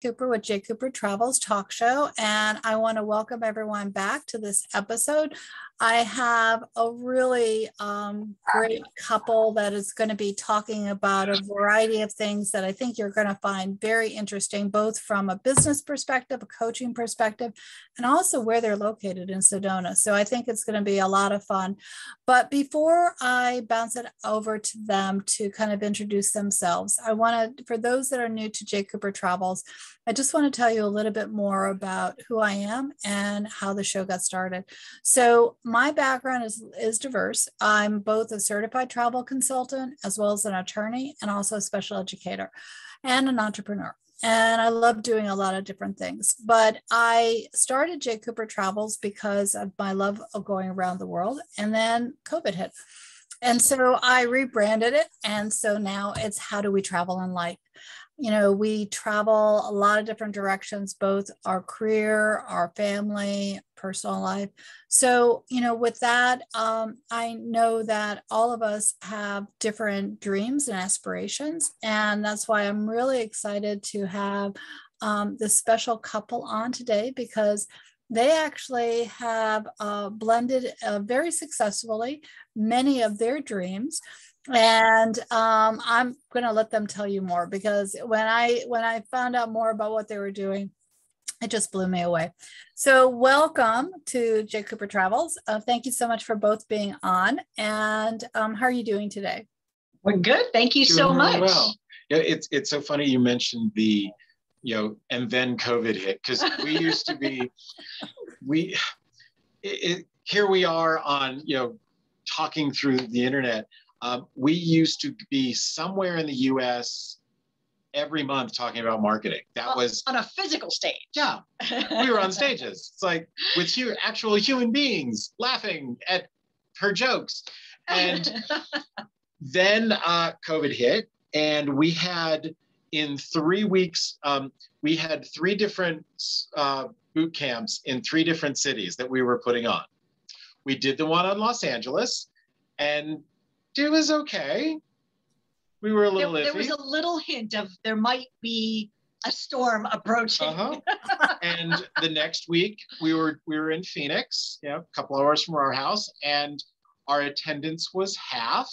Cooper with JCooperTravels talk show, and I want to welcome everyone back to this episode. I have a really great couple that is going to be talking about a variety of things that I think you're going to find very interesting, both from a business perspective, a coaching perspective, and also where they're located in Sedona. So I think it's going to be a lot of fun. But before I bounce it over to them to kind of introduce themselves, I want to, for those that are new to JCooperTravels, I just want to tell you a little bit more about who I am and how the show got started. So my background is diverse. I'm both a certified travel consultant as well as an attorney and also a special educator and an entrepreneur. And I love doing a lot of different things. But I started JCooperTravels because of my love of going around the world. And then COVID hit. And so I rebranded it. And so now it's how do we travel in life? You know, we travel a lot of different directions, both our career, our family, personal life. So, you know, with that, I know that all of us have different dreams and aspirations. And that's why I'm really excited to have this special couple on today, because they actually have blended very successfully many of their dreams. And I'm going to let them tell you more, because when I found out more about what they were doing, it just blew me away. So welcome to JCooperTravels. Thank you so much for both being on. And how are you doing today? We're good. Thank you so much. Well, yeah, it's so funny you mentioned the, and then COVID hit, because we used to be, here we are on, talking through the internet. We used to be somewhere in the US every month talking about marketing. That was on a physical stage. Yeah, we were on stages. It's like with actual human beings laughing at her jokes. And then COVID hit, and we had in 3 weeks, we had 3 different boot camps in 3 different cities that we were putting on. We did the one on Los Angeles, and it was okay. We were a little iffy. There was a little hint of there might be a storm approaching. And the next week we were in Phoenix, a couple hours from our house, and our attendance was half,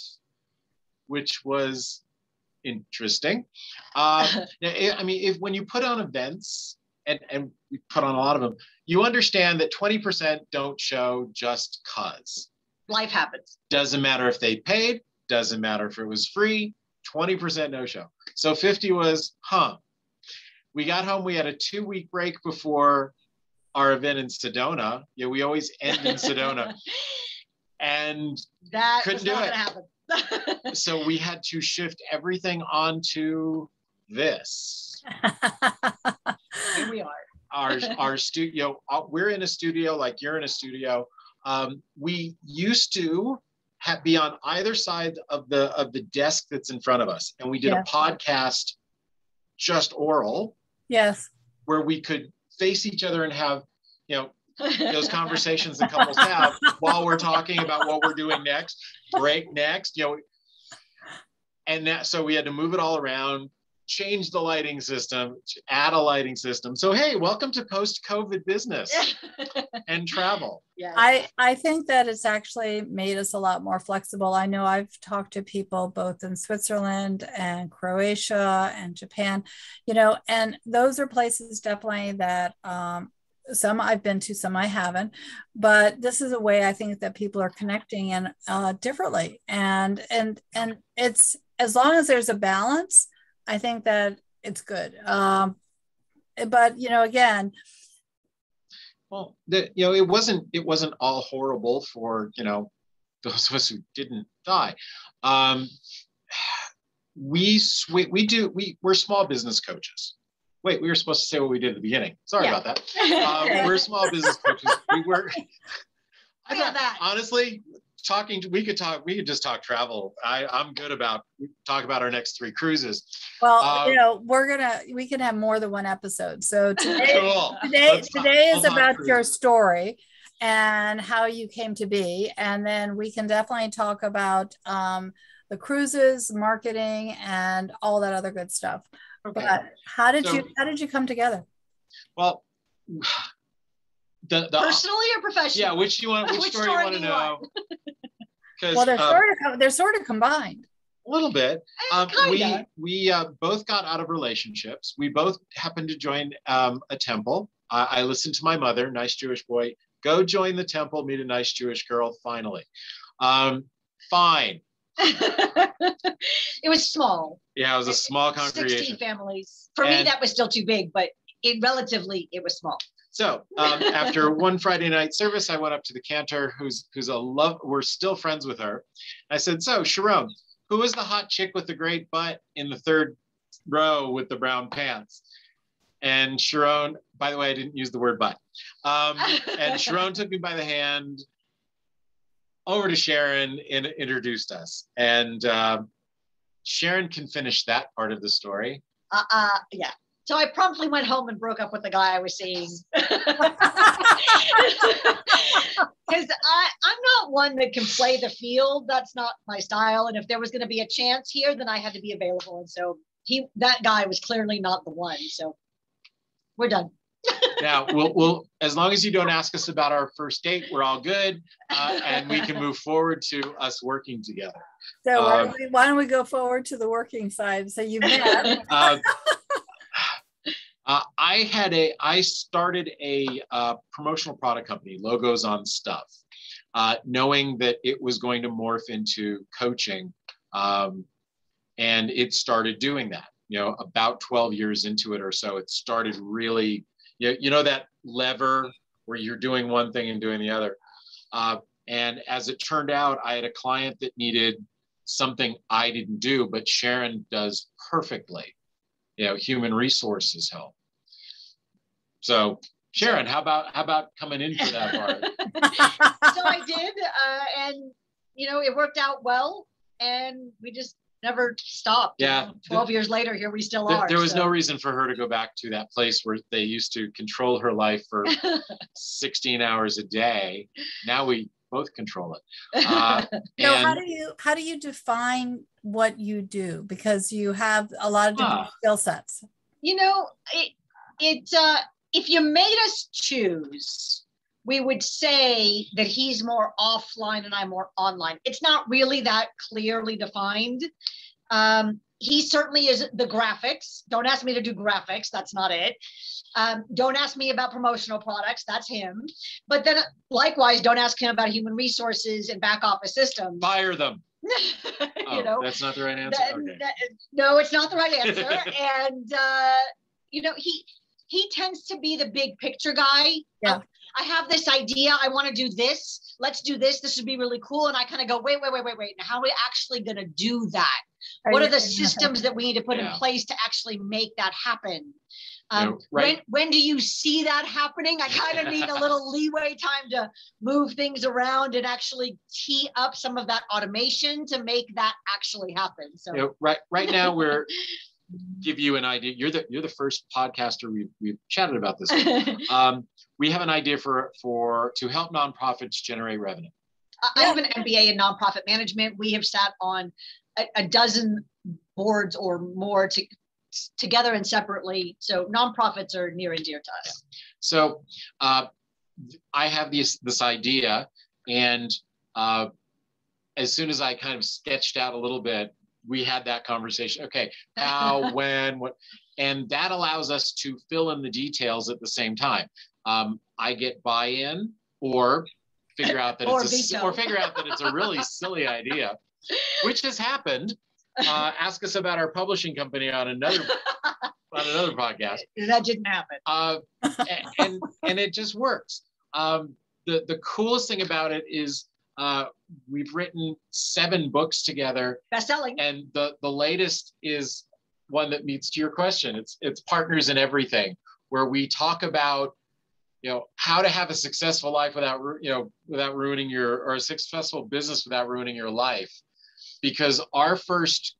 which was interesting. I mean, when you put on events, and we put on a lot of them, you understand that 20% don't show just cause. Life happens. Doesn't matter if they paid, doesn't matter if it was free, 20% no show. So 50 was, We got home, we had a 2-week break before our event in Sedona. Yeah, we always end in Sedona. And that couldn't do it. Happen. So we had to shift everything onto this. Here we are. Our studio, we're in a studio like you're in a studio. We used to be on either side of the desk that's in front of us, and we did a podcast, just oral. Yes. Where we could face each other and have, those conversations that couples have while we're talking about what we're doing next, break next, and so we had to move it all around, change the lighting system, add a lighting system. So, hey, welcome to post-COVID business and travel. Yeah, I think that it's actually made us a lot more flexible. I know I've talked to people both in Switzerland and Croatia and Japan, and those are places definitely that some I've been to, some I haven't, but this is a way I think that people are connecting in differently. And it's, as long as there's a balance, I think that it's good. But, again. Well, it wasn't all horrible for, those of us who didn't die. We're small business coaches. Wait, we were supposed to say what we did at the beginning. Sorry about that. We're small business coaches. I thought that, honestly, we could just talk travel. I'm good about talk about our next 3 cruises. Well, we can have more than one episode. So today, cool. today is about your story and how you came to be. And then we can definitely talk about the cruises, marketing, and all that other good stuff. Okay. But how did you come together? Well, the personally or professionally? Yeah, which story you want to know? Well, they're sort of combined. A little bit. Kinda. We both got out of relationships. We both happened to join a temple. I listened to my mother, nice Jewish boy. Go join the temple, meet a nice Jewish girl. Finally, fine. It was small. Yeah, it was a small congregation. 60 families. For me, that was still too big, but it was small. So after one Friday night service, I went up to the cantor, who's a love. We're still friends with her. I said, "So Sharon, who was the hot chick with the great butt in the third row with the brown pants?" And Sharon, by the way, I didn't use the word butt. And Sharon took me by the hand over to Sharon and introduced us. And Sharon can finish that part of the story. Yeah. So I promptly went home and broke up with the guy I was seeing. Because I'm not one that can play the field. That's not my style. And if there was going to be a chance here, then I had to be available. And so that guy was clearly not the one. So we're done. Now, we'll as long as you don't ask us about our first date, we're all good. And we can move forward to us working together. So why don't we go forward to the working side? So you met. I started a promotional product company, Logos on Stuff, knowing that it was going to morph into coaching. And it started doing that, about 12 years into it or so. It started really, that lever where you're doing one thing and doing the other. And as it turned out, I had a client that needed something I didn't do, but Sharon does perfectly. Human resources help. So Sharon, how about coming in for that part? So I did, and it worked out well, and we just never stopped. Yeah. 12 years later, here we still are. There was no reason for her to go back to that place where they used to control her life for 16 hours a day. Now we both control it. So how do you define what you do? Because you have a lot of different skill sets. If you made us choose, we would say that he's more offline and I'm more online. It's not really that clearly defined. He certainly is the graphics. Don't ask me to do graphics. That's not it. Don't ask me about promotional products. That's him. But then likewise, don't ask him about human resources and back office systems. Fire them. That's not the right answer. Okay. No, it's not the right answer. And, he tends to be the big picture guy. Yeah. I have this idea. I want to do this. Let's do this. This would be really cool. And I kind of go, wait. Now, how are we actually going to do that? What are the systems that we need to put in place to actually make that happen? When do you see that happening? I kind of need a little leeway time to move things around and actually tee up some of that automation to make that actually happen. So right now we're give you an idea. You're the first podcaster we've chatted about this. We have an idea to help nonprofits generate revenue. I have an MBA in nonprofit management. We have sat on a dozen boards or more together and separately. So nonprofits are near and dear to us. So I have this idea, and as soon as I kind of sketched out a little bit, we had that conversation. Okay, how, when, what, and that allows us to fill in the details at the same time. I get buy-in, or figure out that it's a really silly idea, which has happened. Ask us about our publishing company on another podcast. That didn't happen. And it just works. The coolest thing about it is we've written 7 books together. Best-selling. And the latest is one that meets to your question. It's Partners in Everything, where we talk about how to have a successful life without ruining or a successful business without ruining your life. Because our first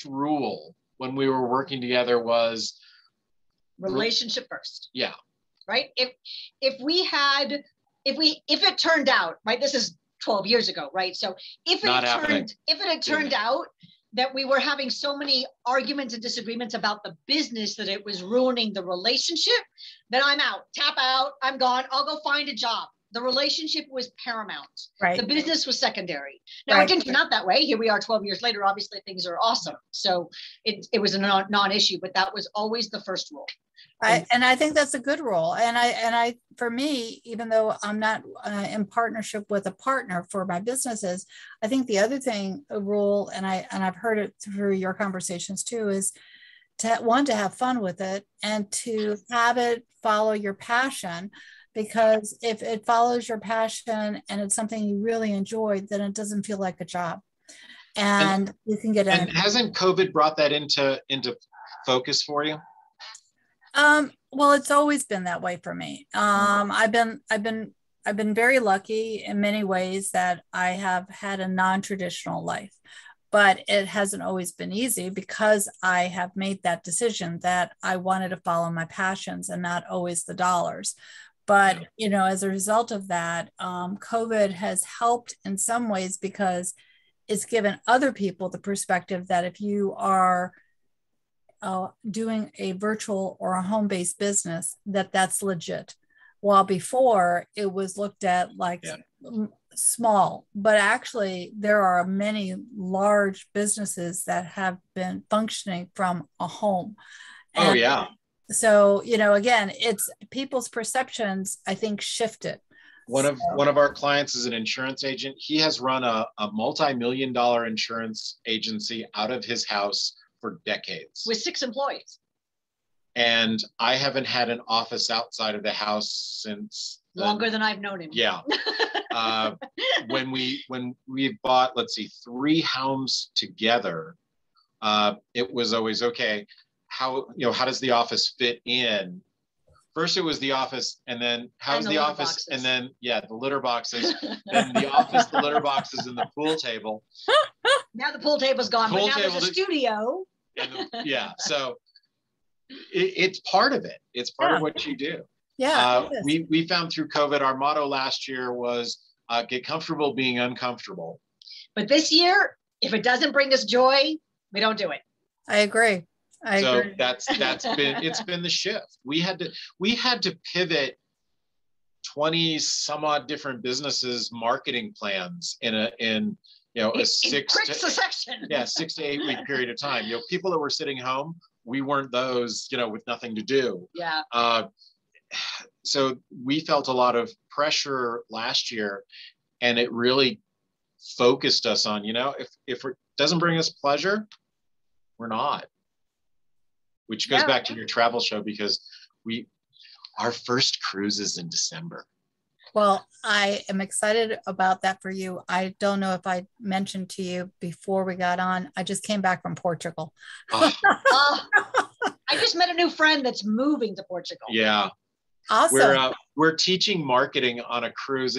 rule when we were working together was relationship first. Yeah. Right. If it turned out, right, this is 12 years ago, right? So if it had turned out that we were having so many arguments and disagreements about the business that it was ruining the relationship, then I'm out, tap out, I'm gone, I'll go find a job. The relationship was paramount. Right. The business was secondary. Now, it didn't turn out that way. Here we are 12 years later. Obviously, things are awesome. So it was a non-issue, but that was always the first rule. And I think that's a good rule. And I, for me, even though I'm not in partnership with a partner for my businesses, I think the other thing, a rule, and I've heard it through your conversations too, is to have fun with it and to have it follow your passion. Because if it follows your passion and it's something you really enjoy, then it doesn't feel like a job, and you can get in. And hasn't COVID brought that into focus for you? Well, it's always been that way for me. I've been very lucky in many ways that I have had a non-traditional life, but it hasn't always been easy because I have made that decision that I wanted to follow my passions and not always the dollars. But, you know, as a result of that, COVID has helped in some ways because it's given other people the perspective that if you are doing a virtual or a home-based business, that's legit. While before it was looked at like small, but actually there are many large businesses that have been functioning from a home. And so, you know, again, it's people's perceptions, I think, shifted. One of our clients is an insurance agent. He has run a multi-million-dollar insurance agency out of his house for decades. With 6 employees. And I haven't had an office outside of the house since longer than I've known him. Yeah. When we bought, let's see, 3 homes together, it was always okay. How does the office fit in? First, it was the office, and then how's the office, boxes. And then the litter boxes, then the office, the litter boxes, and the pool table. Now the pool table's gone, but now there's a studio. So it's part of it. It's part of what you do. Yeah. We found through COVID, our motto last year was get comfortable being uncomfortable. But this year, if it doesn't bring us joy, we don't do it. I agree. So that's been the shift. We had to pivot 20 some odd different businesses marketing plans in a 6 to 8 week period of time. People that were sitting home, we weren't those, with nothing to do. Yeah. So we felt a lot of pressure last year, and it really focused us on, if it doesn't bring us pleasure, we're not. Which goes back to your travel show, because our first cruise is in December. Well, I am excited about that for you. I don't know if I mentioned to you before we got on, I just came back from Portugal. I just met a new friend that's moving to Portugal. Yeah. Awesome. We're teaching marketing on a cruise.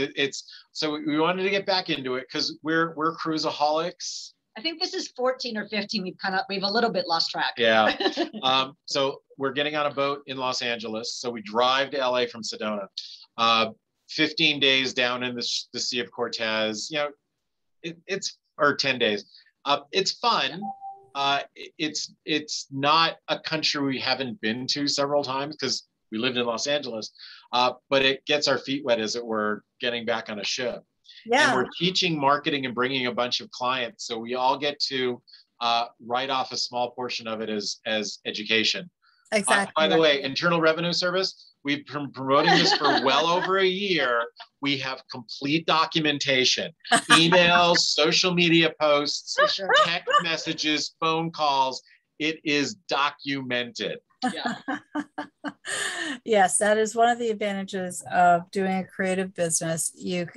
So we wanted to get back into it because we're cruiseaholics. I think this is 14 or 15. We've a little bit lost track. Yeah. So we're getting on a boat in Los Angeles. So we drive to LA from Sedona. 15 days down in the Sea of Cortez. Or 10 days. It's fun. It's not a country we haven't been to several times because we lived in Los Angeles. But it gets our feet wet, as it were, getting back on a ship. Yeah. And we're teaching marketing and bringing a bunch of clients. So we all get to write off a small portion of it as education. Exactly. By the way, Internal Revenue Service, we've been promoting this for well over a year. We have complete documentation, emails, social media posts, text messages, phone calls. It is documented. Yeah. Yes, that is one of the advantages of doing a creative business.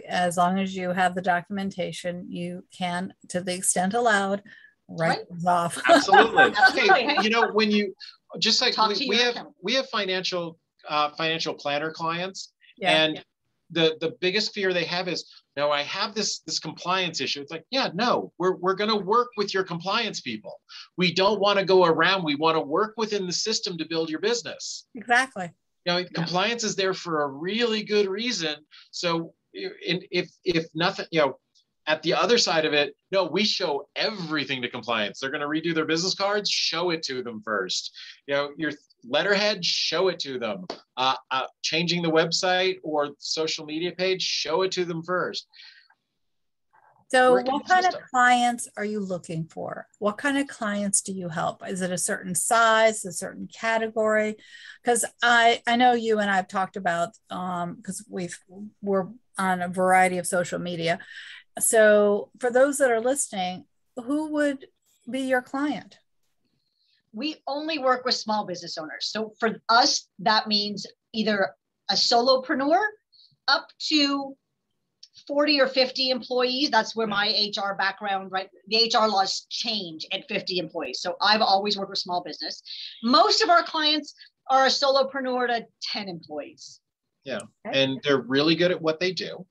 As long as you have the documentation, you can, to the extent allowed, write things off. Absolutely. Hey, when you just like we have financial planner clients, and the biggest fear they have is, no, I have this compliance issue. It's like, no, we're going to work with your compliance people. We don't want to go around. We want to work within the system to build your business. Exactly. Compliance is there for a really good reason. So if nothing, at the other side of it, no, we show everything to compliance. They're going to redo their business cards, show it to them first. Your letterhead, show it to them. Changing the website or social media page, show it to them first. So what kind of clients are you looking for? What kind of clients do you help? Is it a certain size, a certain category? Because I know you and I've talked about, because we're on a variety of social media. So for those that are listening, who would be your client? We only work with small business owners. So for us, that means either a solopreneur up to 40 or 50 employees. That's where my HR background, right? The HR laws change at 50 employees. So I've always worked with small business. Most of our clients are a solopreneur to 10 employees. Yeah. Okay. And they're really good at what they do.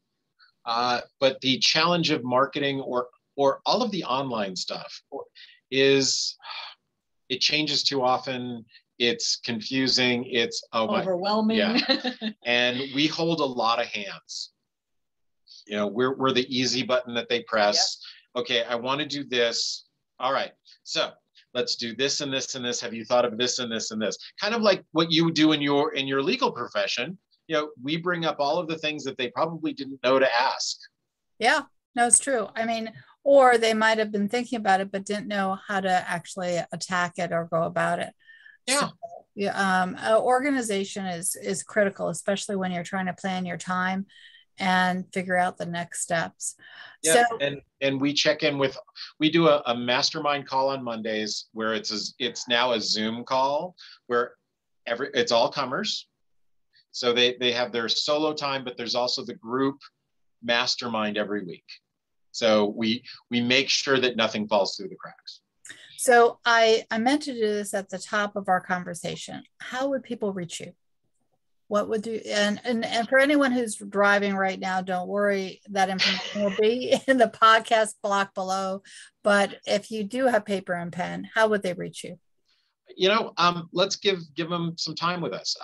But the challenge of marketing or all of the online stuff is it changes too often. It's confusing. It's overwhelming. Yeah. And we hold a lot of hands. We're the easy button that they press. Yep. Okay, I want to do this. All right, so let's do this and this and this. Have you thought of this and this and this? Kind of like what you do in your legal profession. We bring up all of the things that they probably didn't know to ask. Yeah, no, it's true. I mean, or they might have been thinking about it, but didn't know how to actually attack it or go about it. Yeah. So, organization is critical, especially when you're trying to plan your time and figure out the next steps. Yeah, so, and we check in we do a mastermind call on Mondays where it's now a Zoom call where it's all comers. So they have their solo time, but there's also the group mastermind every week. So we make sure that nothing falls through the cracks. So I meant to do this at the top of our conversation. How would people reach you? What would you, and for anyone who's driving right now, don't worry, that information will be in the podcast block below. But if you do have paper and pen, how would they reach you? Let's give them some time with us.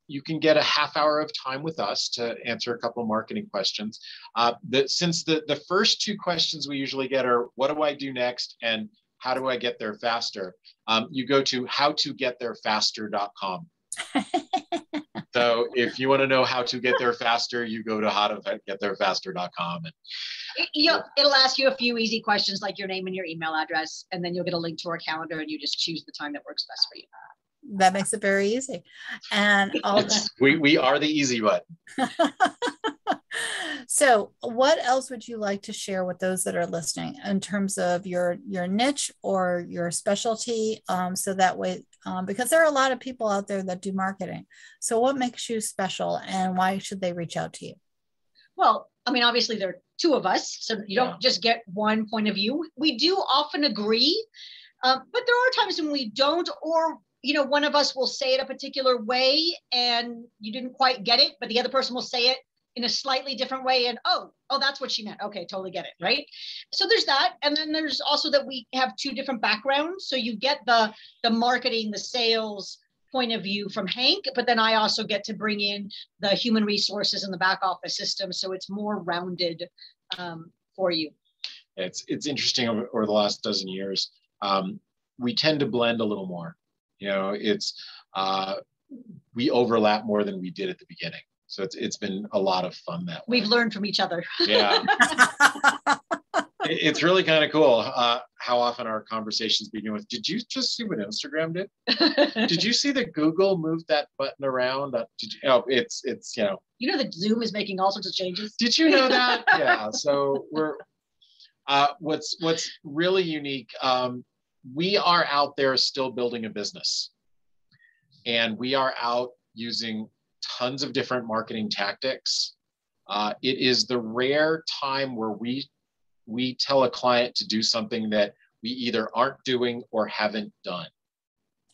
You can get a half hour of time with us to answer a couple of marketing questions. Since the first two questions we usually get are, what do I do next? And how do I get there faster? You go to howtogettherefaster.com. So if you want to know how to get there faster, you go to howtogettherefaster.com. It'll ask you a few easy questions like your name and your email address, and then you'll get a link to our calendar and you just choose the time that works best for you. That makes it very easy. And we are the easy button. So what else would you like to share with those that are listening in terms of your niche or your specialty? So that way, because there are a lot of people out there that do marketing. So what makes you special and why should they reach out to you? Well, I mean, obviously there are two of us, so you don't just get one point of view. We do often agree, but there are times when we don't, or one of us will say it a particular way and you didn't quite get it, but the other person will say it in a slightly different way. And, oh, that's what she meant. Okay, totally get it, right? So there's that. And then there's also that we have two different backgrounds. So you get the marketing, the sales point of view from Hank, but then I also get to bring in the human resources and the back office system. So it's more rounded for you. It's interesting over the last dozen years. We tend to blend a little more. We overlap more than we did at the beginning. So it's been a lot of fun that way. We've learned from each other. Yeah. It's really kind of cool how often our conversations begin with, did you just see what Instagram did? Did you see that Google moved that button around? It's that Zoom is making all sorts of changes. Did you know that? Yeah. So what's really unique, we are out there still building a business, and we are out using tons of different marketing tactics. It is the rare time where we tell a client to do something that we either aren't doing or haven't done.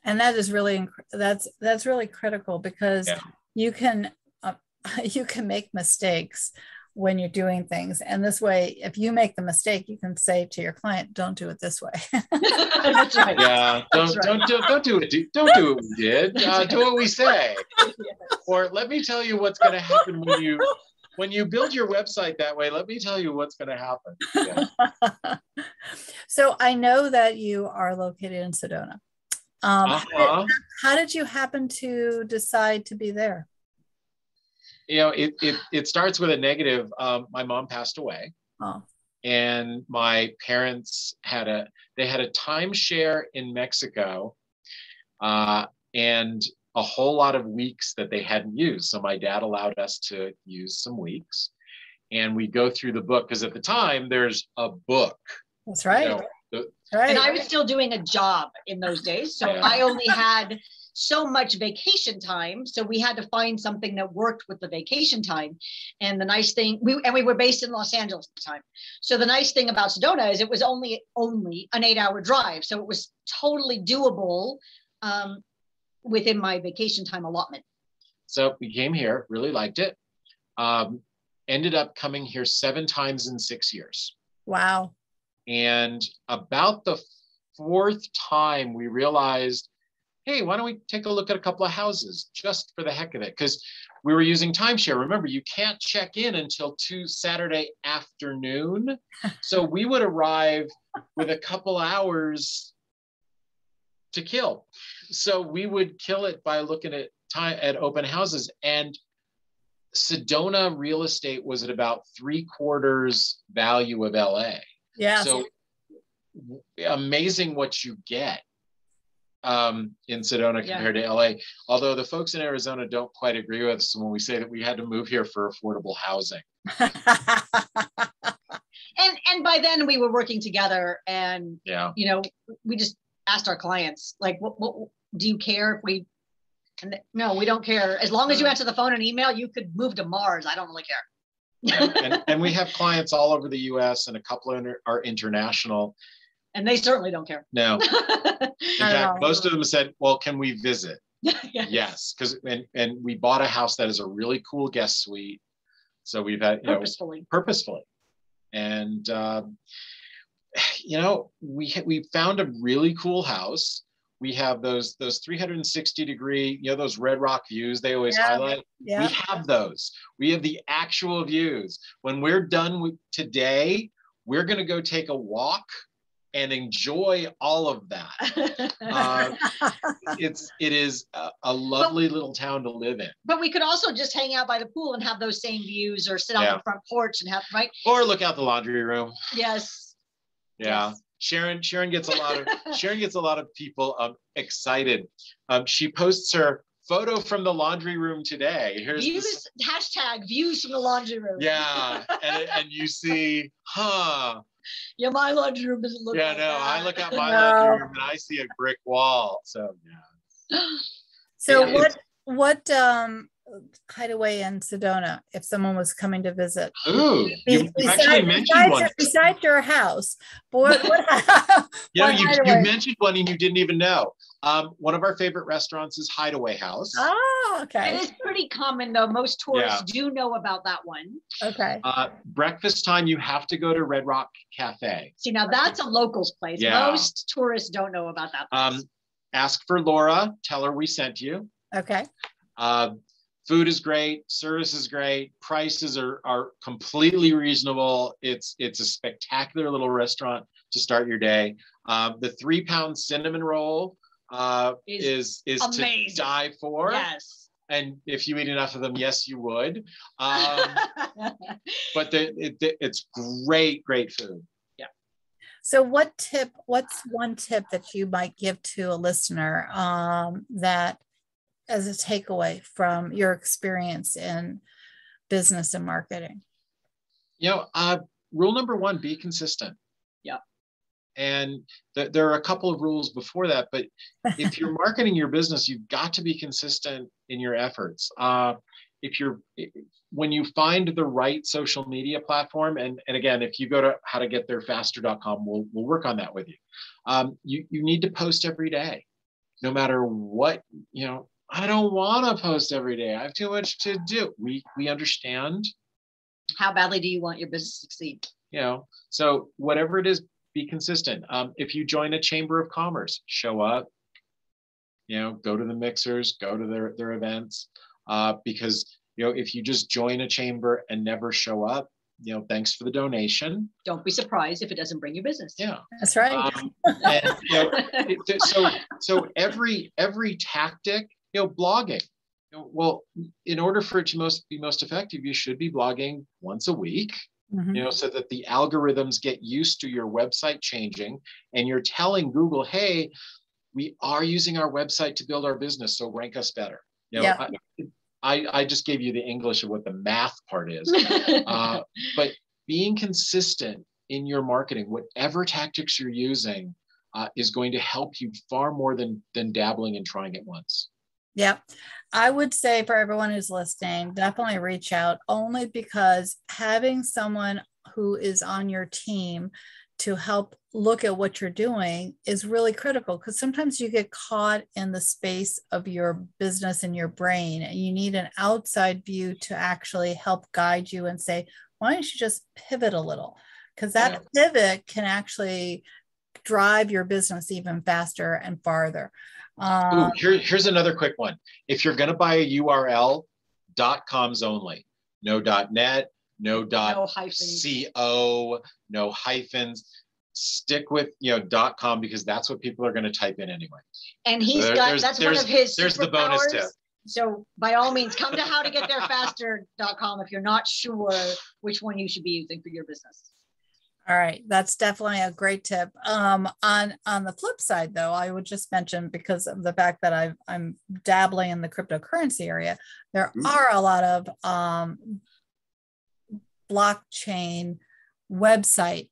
And that is really, that's really critical, because you can make mistakes when you're doing things. And this way, if you make the mistake, you can say to your client, don't do it this way. That's right. Yeah. Don't do it. Don't do what we did. Do what we say. Or let me tell you what's going to happen when when you build your website that way, let me tell you what's going to happen. Yeah. So I know that you are located in Sedona. How did you happen to decide to be there? You know, it starts with a negative. My mom passed away. Oh. And my parents had a timeshare in Mexico, and a whole lot of weeks that they hadn't used. So my dad allowed us to use some weeks, and we go through the book, because at the time there's a book. That's right. You know, right. And I was still doing a job in those days, so I only had so much vacation time. So we had to find something that worked with the vacation time. And the nice thing, we were based in Los Angeles at the time. So the nice thing about Sedona is it was only an 8-hour drive. So it was totally doable within my vacation time allotment. So we came here, really liked it. Ended up coming here 7 times in 6 years. Wow. And about the 4th time we realized, hey, why don't we take a look at a couple of houses just for the heck of it? Because we were using timeshare. Remember, you can't check in until Saturday afternoon. So we would arrive with a couple hours to kill. So we would kill it by looking at open houses. And Sedona real estate was at about 3/4 value of LA. Yeah. So amazing what you get in Sedona compared to LA. Although the folks in Arizona don't quite agree with us when we say that we had to move here for affordable housing. And by then we were working together, and you know, we just asked our clients, like, what do you care if we? And no, we don't care. As long as you answer the phone and email, you could move to Mars. I don't really care. and we have clients all over the US, and a couple are international. And they certainly don't care. No. In fact, most of them said, well, can we visit? Yes. Because and we bought a house that is a really cool guest suite. So we've had, purposefully. And, you know, we found a really cool house. We have those 360-degree, you know, those red rock views they always highlight. We have those. We have the actual views. When we're done with today, we're going to go take a walk and enjoy all of that. It is a lovely little town to live in. But we could also just hang out by the pool and have those same views, or sit on the front porch and have, or look out the laundry room. Yes. Yeah. Yes. Sharon gets a lot of people excited. She posts her photo from the laundry room today. Here's views, hashtag views from the laundry room. Yeah. and you see, yeah, my laundry room doesn't look like that. I look out my laundry room and I see a brick wall. So So what hideaway in Sedona, if someone was coming to visit? Ooh, you actually mentioned one. Besides your house. What you mentioned one and you didn't even know. One of our favorite restaurants is Hideaway House. Oh, okay. It is pretty common though. Most tourists do know about that one. Okay. Breakfast time, you have to go to Red Rock Cafe. See, now that's a locals place. Yeah. Most tourists don't know about that place. Ask for Laura. Tell her we sent you. Okay. Food is great. Service is great. Prices are completely reasonable. It's a spectacular little restaurant to start your day. The 3-pound cinnamon roll is to die for. Yes. And if you eat enough of them, yes, you would. But it's great food. Yeah. So what's one tip that you might give to a listener that as a takeaway from your experience in business and marketing? Rule number 1, be consistent. Yeah. And there are a couple of rules before that, but if you're marketing your business, you've got to be consistent in your efforts. When you find the right social media platform, and again, if you go to howtogetttherefaster.com, we'll work on that with you. You need to post every day, no matter what, I don't want to post every day. I have too much to do. We understand. How badly do you want your business to succeed? So whatever it is, be consistent. If you join a chamber of commerce, show up, go to the mixers, go to their events, because if you just join a chamber and never show up, thanks for the donation. Don't be surprised if it doesn't bring you business. Yeah, that's right. And so every tactic, blogging. Well, in order for it to be most effective, you should be blogging once a week. So that the algorithms get used to your website changing, and you're telling Google, hey, we are using our website to build our business, so rank us better. I just gave you the English of what the math part is. But being consistent in your marketing, whatever tactics you're using, is going to help you far more than dabbling and trying it once. Yeah, I would say for everyone who's listening, definitely reach out, only because having someone who is on your team to help look at what you're doing is really critical, because sometimes you get caught in the space of your business and your brain, and you need an outside view to actually help guide you and say, why don't you just pivot a little? Because that pivot can actually drive your business even faster and farther. Here's another quick one. If you're going to buy a URL, .coms only, no .net, no .co, no hyphens. Stick with .com, because that's what people are going to type in anyway. And that's one of his. There's the bonus tip. So by all means, come to howtogettherefaster.com if you're not sure which one you should be using for your business. All right, that's definitely a great tip. On the flip side, though, I would just mention, because of the fact that I'm dabbling in the cryptocurrency area, there are a lot of blockchain website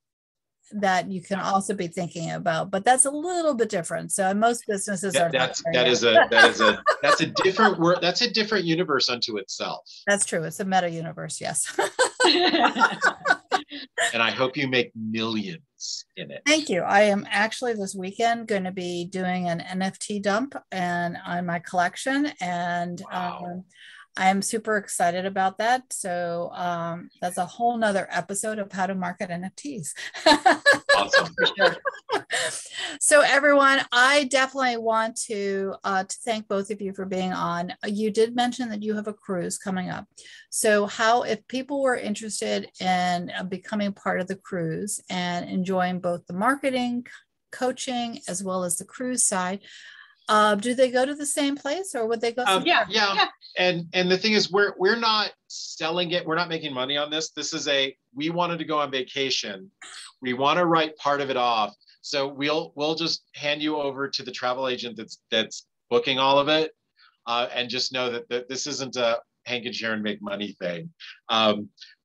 that you can also be thinking about, but that's a little bit different. So most businesses are. That's a different word. That's a different universe unto itself. That's true. It's a meta universe. Yes. And I hope you make millions in it. Thank you. I am actually this weekend going to be doing an NFT dump on my collection, and I'm super excited about that. So that's a whole nother episode of how to market NFTs. Awesome. For sure. So everyone, I definitely want to thank both of you for being on. You did mention that you have a cruise coming up. So if people were interested in becoming part of the cruise and enjoying both the marketing, coaching, as well as the cruise side, do they go to the same place, or would they go somewhere? Yeah. And the thing is, we're not selling it. We're not making money on this. This is we wanted to go on vacation. We want to write part of it off. So we'll just hand you over to the travel agent that's booking all of it, and just know that this isn't a Hank and Sharon make money thing.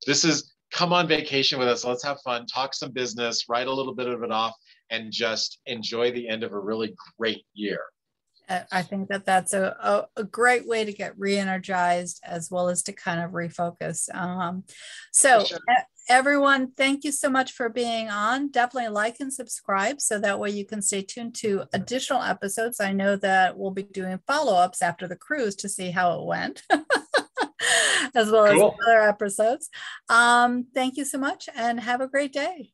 This is come on vacation with us. Let's have fun, talk some business, write a little bit of it off, and just enjoy the end of a really great year. I think that's a great way to get re-energized, as well as to kind of refocus. Everyone, thank you so much for being on. Definitely like and subscribe, so that way you can stay tuned to additional episodes. I know that we'll be doing follow-ups after the cruise to see how it went, as well as other episodes. Thank you so much, and have a great day.